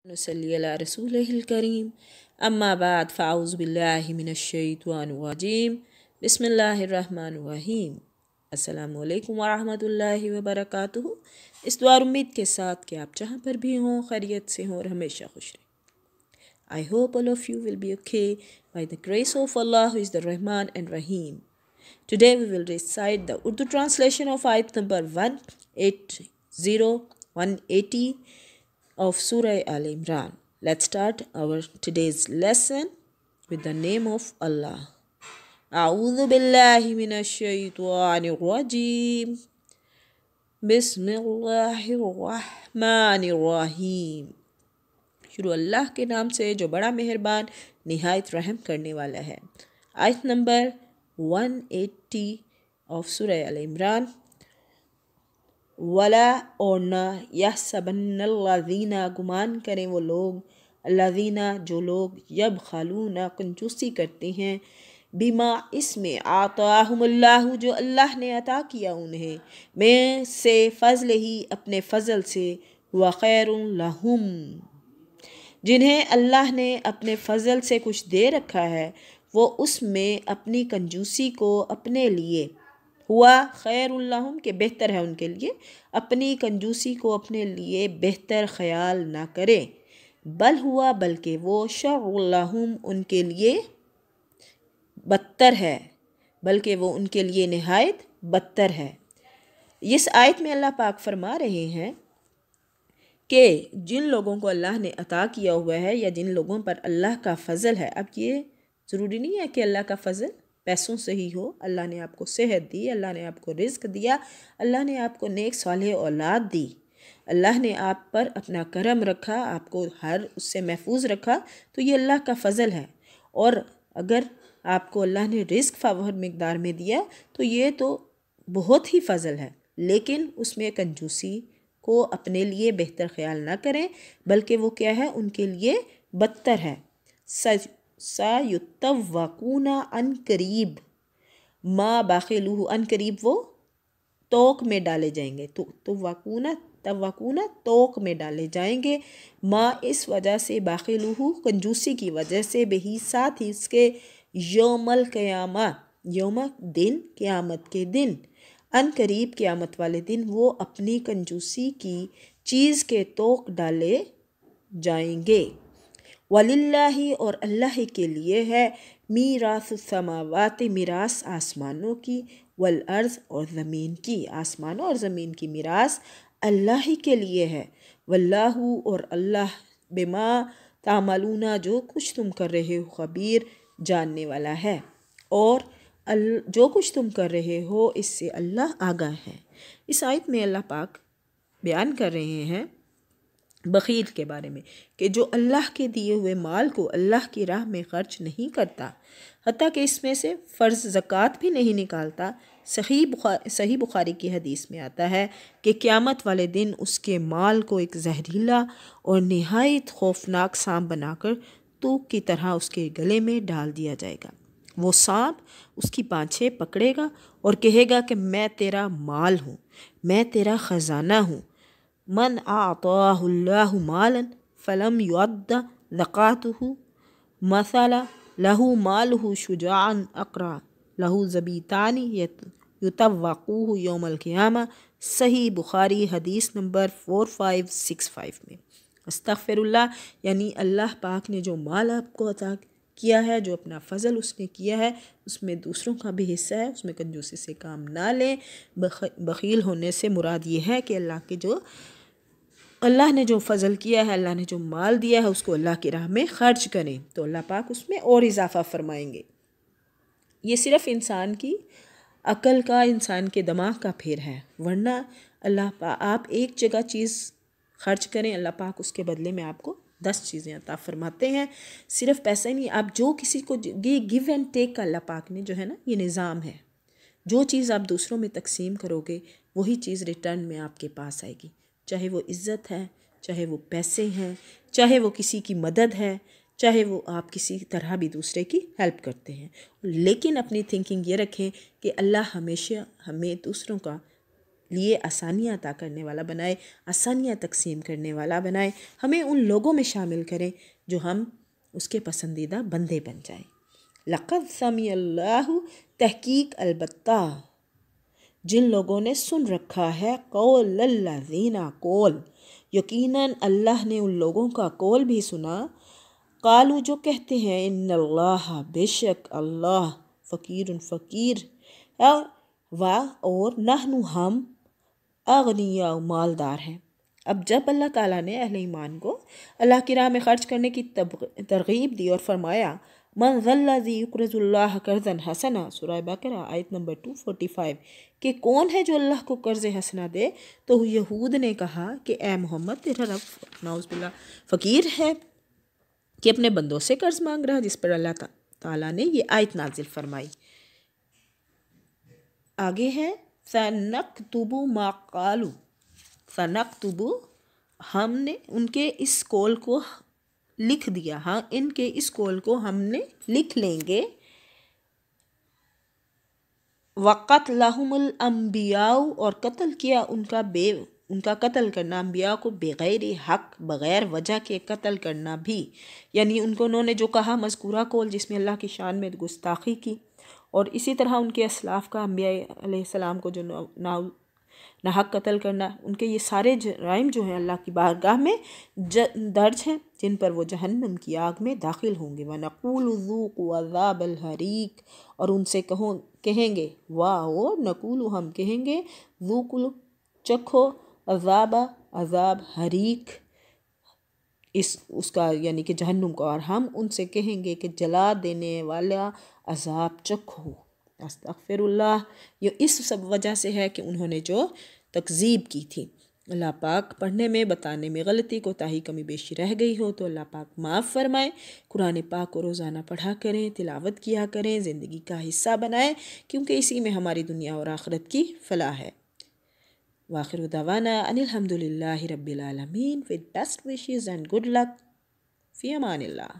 नसल्ली अला रसूलिहिल करीम अम्मा बाद फ़ाऊज़ु बिल्लाहि मिनश्शैतानिर्रजीम बिस्मिल्लाहिर्रहमानिर्रहीम। अस्सलामु अलैकुम वरहमतुल्लाहि वबरकातुहू। इस दुआ और उम्मीद के साथ कि आप जहाँ पर भी हों खैरियत से हों और हमेशा खुश रहें। I hope all of you will be okay by the grace of Allah who is the Rahman and Rahim. Today we will recite the Urdu translation of ayat number 180 of Surah Al Imran. Let's start our today's lesson with the name of Allah. A'udhu billahi minash shaitanir rajim. Bismillahir rahmanir rahim. शुरू अल्लाह के नाम से जो बड़ा मेहरबान निहायत रहम करने वाला है। आयत नंबर 180 ऑफ सूरह अल इमरान। वला और ना यहसबन्नल्लज़ीना गुमान करें वो लोग, अल्लज़ीना जो लोग यबखलूना कंजूसी करते हैं, बिमा इसमें आताहुमुल्लाहु जो अल्लाह ने अता किया उन्हें, में से फ़ज़ल ही अपने फ़ज़ल से, व खैरुन लहुम जिन्हें अल्लाह ने अपने फ़ज़ल से कुछ दे रखा है वो उसमें अपनी कंजूसी को अपने लिए हुआ खैरुल लहुम के बेहतर है उनके लिए, अपनी कंजूसी को अपने लिए बेहतर ख्याल ना करें, बल हुआ बल्कि वो शर्रुल लहुम उनके लिए बदतर है, बल्कि वो उनके लिए निहायत बदतर है। इस आयत में अल्लाह पाक फरमा रहे हैं कि जिन लोगों को अल्लाह ने अता किया हुआ है या जिन लोगों पर अल्लाह का फ़ज़ल है, अब ये ज़रूरी नहीं है कि अल्लाह का फ़ज़ल पैसों से ही हो। अल्लाह ने आपको सेहत दी, अल्लाह ने आपको रिज़्क दिया, अल्लाह ने आपको नेक सालेह औलाद दी, अल्लाह ने आप पर अपना करम रखा, आपको हर उससे महफूज रखा, तो ये अल्लाह का फ़ज़ल है। और अगर आपको अल्लाह ने रिज़्क फ़ावर मिक़दार में दिया तो ये तो बहुत ही फ़ज़ल है, लेकिन उसमें कंजूसी को अपने लिए बेहतर ख्याल ना करें, बल्कि वो क्या है उनके लिए बदतर है। सायुत्तवक़ूना अन करीब, माँ बाखिलूहु अन करीब वो तोक में डाले जाएंगे, तो वक़ूना तोक में डाले जाएंगे, माँ इस वजह से बाखिलूहु कंजूसी की वजह से, बेही साथ ही इसके, यौमल क़यामा यौम दिन क़यामत के दिन, अन करीब क़यामत वाले दिन वो अपनी कंजूसी की चीज़ के तोक डाले जाएंगे। वलिल्लाही और अल्लाह के लिए है, मीरासुस समावाति मीरास आसमानों की, वल अर्ज़ और ज़मीन की, आसमानों और ज़मीन की मीरास अल्लाह ही के लिए है। वल्लाहु और अल्लाह बिमा तामलूना जो कुछ तुम कर रहे हो खबीर जानने वाला है, और जो कुछ तुम कर रहे हो इससे अल्लाह आगाह है। इस आयत में अल्लाह पाक बयान कर रहे हैं बख़ील के बारे में कि जो अल्लाह के दिए हुए माल को अल्लाह की राह में ख़र्च नहीं करता, हत्ता कि इसमें से फ़र्ज़ ज़कात भी नहीं निकालता। सही बुखारी की हदीस में आता है कि क़यामत वाले दिन उसके माल को एक जहरीला और नहायत खौफनाक सांप बनाकर तूक की तरह उसके गले में डाल दिया जाएगा। वो सांप उसकी पाँछें पकड़ेगा और कहेगा कि मैं तेरा माल हूँ, मैं तेरा ख़जाना हूँ। मन आताहुल्लाहु मालन फलम युअद्द ज़कातुहु मसला लहू मालहु शुजाअन अक़रा लहू ज़बीतानी युतव्वक़ूहु यौमल क़ियामा। सही बुखारी हदीस नंबर 4565 में। अस्तग़फ़िरुल्लाह, यानी अल्लाह पाक ने जो माल आपको अता किया है, जो अपना फ़ज़ल उसने किया है, उसमें दूसरों का भी हिस्सा है, उसमें कंजूसी से काम ना लें। बख़ील होने से मुराद ये है कि अल्लाह ने जो फ़ज़ल किया है, अल्लाह ने जो माल दिया है उसको अल्लाह की राह में ख़र्च करें तो अल्लाह पाक उसमें और इजाफ़ा फ़रमाएंगे। ये सिर्फ़ इंसान की अक़ल का, इंसान के दिमाग का फेर है, वरना अल्लाह पाक आप एक जगह चीज़ ख़र्च करें, अल्लाह पाक उसके बदले में आपको 10 चीज़ें अता फ़रमाते हैं। सिर्फ़ पैसा ही नहीं, आप जो किसी को ये गिव एंड टेक का अल्लाह पाक ने जो है ना ये निज़ाम है, जो चीज़ आप दूसरों में तकसीम करोगे वही चीज़ रिटर्न में आपके पास आएगी, चाहे वो इज़्ज़त है, चाहे वो पैसे हैं, चाहे वो किसी की मदद है, चाहे वो आप किसी तरह भी दूसरे की हेल्प करते हैं। लेकिन अपनी थिंकिंग ये रखें कि अल्लाह हमेशा हमें दूसरों का لیے آسانیاں عطا کرنے والا بنائے، آسانیاں تقسیم کرنے والا بنائے، ہمیں ان لوگوں میں شامل کریں جو ہم اس کے پسندیدہ بندے بن جائیں۔ لقد سمع اللہ، تحقیق البتہ جن لوگوں نے سن رکھا ہے، قول الذین، قول یقیناً اللہ نے ان لوگوں کا قول بھی سنا، قالو جو کہتے ہیں، ان اللہ بے شک اللہ، فقیر فقیر اور نحن ہم اغنیاء مالدار ہیں۔ اب جب اللہ تعالیٰ نے اہل ایمان کو اللہ کی راہ میں خرچ کرنے کی ترغیب دی اور فرمایا من ذا الذی یقرض اللہ قرضا حسنا، سورہ بقرہ آیت نمبر 245، کہ کون ہے جو اللہ کو قرض حسنا دے، تو یہود نے کہا کہ اے محمد تیرا رب نعوذ باللہ فقیر ہے کہ اپنے بندوں سے قرض مانگ رہا، جس پر اللہ تعالیٰ نے یہ آیت نازل فرمائی۔ آگے ہے سَنَكْتُبُ مَا قَالُوا، سَنَكْتُبُ ہم نے ان کے اس قول کو لکھ دیا، ہاں ان کے اس قول کو ہم نے لکھ لیں گے، وَقَتْلَهُمُ الْأَنْبِيَاءُ اور قتل کیا ان کا قتل کرنا انبیاء کو بغیر حق، بغیر وجہ کے قتل کرنا بھی، یعنی انہوں نے جو کہا مذکورہ قول جس میں اللہ کی شان میں گستاخی کی، اور اسی طرح ان کے اسلاف کا انبیاء علیہ السلام کو جو ناحق قتل کرنا، ان کے یہ سارے جرائم جو ہیں اللہ کی بارگاہ میں درج ہیں، جن پر وہ جہنم کی آگ میں داخل ہوں گے۔ وَنَقُولُ ذُوقُوا عَذَابَ الْحَرِيقِ اور ان سے کہیں گے، نقول ہم کہیں گے، ذُوقُوا چکھو، عذاب حریق اس کا یعنی کہ جہنم کو، اور ہم ان سے کہیں گے کہ جلا دینے والا عذاب چکھو۔ استغفر اللہ، یہ اس سب وجہ سے ہے کہ انہوں نے جو تکذیب کی تھی۔ اللہ پاک پڑھنے میں بتانے میں غلطی کوتاہی کمی بیشی رہ گئی ہو تو اللہ پاک معاف فرمائے۔ قرآن پاک کو روزانہ پڑھا کریں، تلاوت کیا کریں، زندگی کا حصہ بنائیں، کیونکہ اسی میں ہماری دنیا اور آخرت کی فلاح ہے۔ وآخر دعوانا ان الحمد للہ رب العالمین، with best wishes and good luck، فی امان اللہ۔